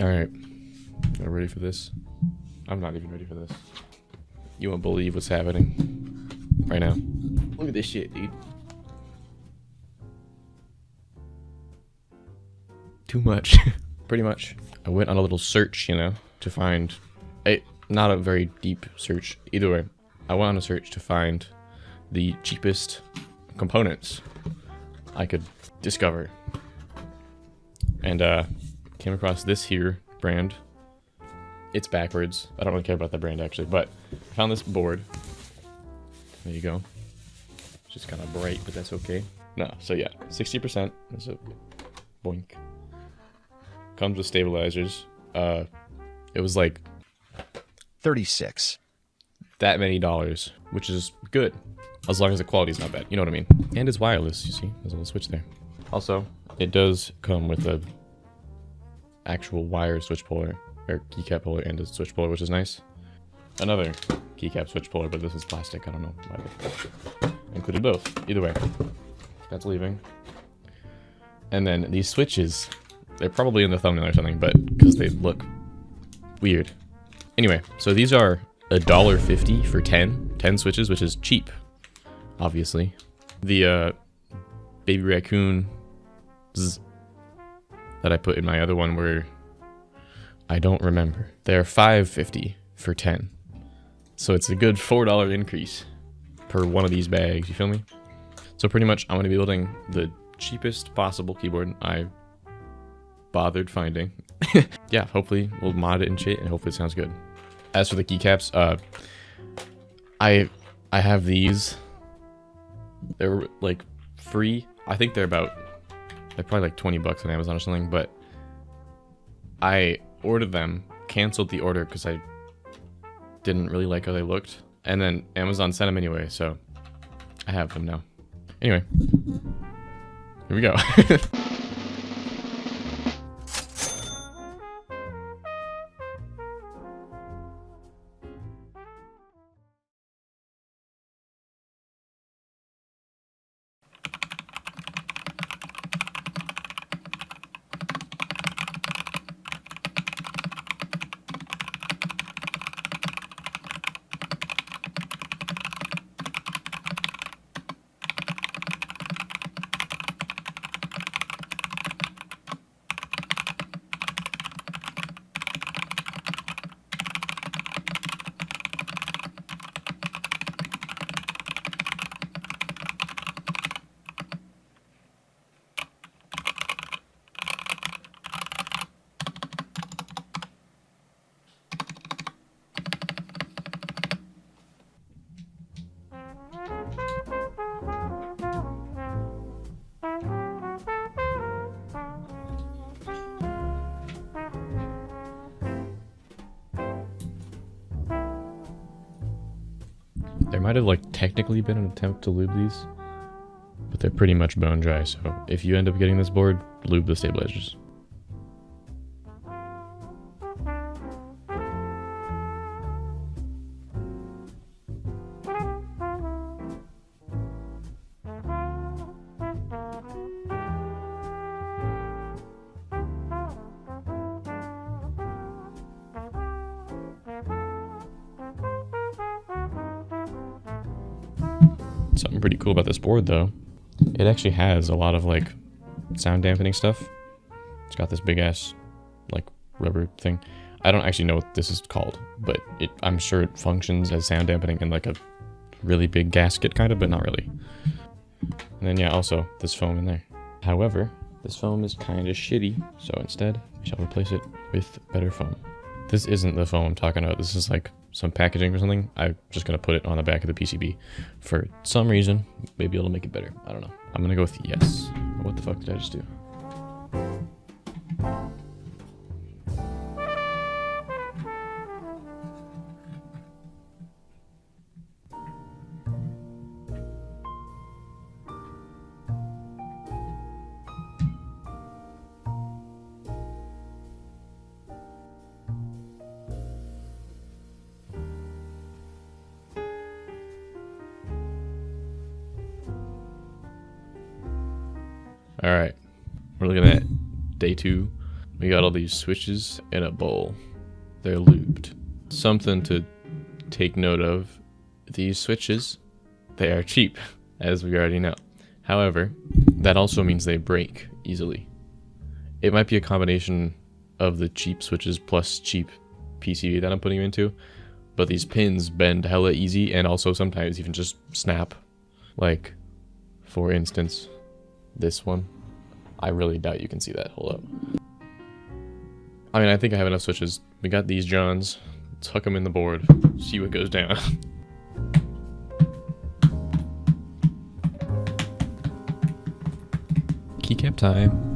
Alright. Are ready for this? I'm not even ready for this. You won't believe what's happening right now. Look at this shit, dude. Too much. Pretty much. I went on a little search, you know, to find not a very deep search. Either way, I went on a search to find the cheapest components I could discover. And came across this here brand. It's backwards. I don't really care about that brand actually, but I found this board. There you go. It's just kind of bright, but that's okay. No, so yeah, 60%. That's a boink. Comes with stabilizers. It was like 36. That many dollars, which is good, as long as the quality's not bad. You know what I mean? And it's wireless. You see, there's a little switch there. Also, it does come with a actual wire switch puller, or keycap puller, and a switch puller, which is nice. Another keycap switch puller, but this is plastic. I don't know why they included both. Either way, that's leaving. And then these switches, they're probably in the thumbnail or something, but because they look weird. Anyway, so these are $1.50 for 10 switches, which is cheap, obviously. The baby raccoon that I put in my other one were, I don't remember. They're $5.50 for 10. So it's a good $4 increase per one of these bags, you feel me? So pretty much I'm going to be building the cheapest possible keyboard I bothered finding. Yeah, hopefully we'll mod it and shit, and hopefully it sounds good. As for the keycaps, I have these. They're like free. I think they're probably like 20 bucks on Amazon or something, but I ordered them, canceled the order because I didn't really like how they looked, and then Amazon sent them anyway, so I have them now. Anyway, here we go. There might have like technically been an attempt to lube these, but they're pretty much bone dry, so if you end up getting this board, lube the stabilizers. Something pretty cool about this board though, it actually has a lot of like sound dampening stuff. It's got this big ass like rubber thing. I don't actually know what this is called, but I'm sure it functions as sound dampening in like a really big gasket kind of, but not really. And then yeah, also this foam in there. However, this foam is kind of shitty, so instead I shall replace it with better foam. This isn't the foam I'm talking about. This is like some packaging or something. I'm just gonna put it on the back of the PCB for some reason. Maybe it'll make it better. I don't know. I'm gonna go with yes. What the fuck did I just do? All right, we're looking at day 2. We got all these switches in a bowl. They're lubed. Something to take note of, these switches, they are cheap, as we already know. However, that also means they break easily. It might be a combination of the cheap switches plus cheap PCB that I'm putting them into, but these pins bend hella easy and also sometimes even just snap. Like, for instance, this one. I really doubt you can see that. Hold up. I mean, I think I have enough switches. We got these Johns. Let's hook them in the board. See what goes down. Keycap time.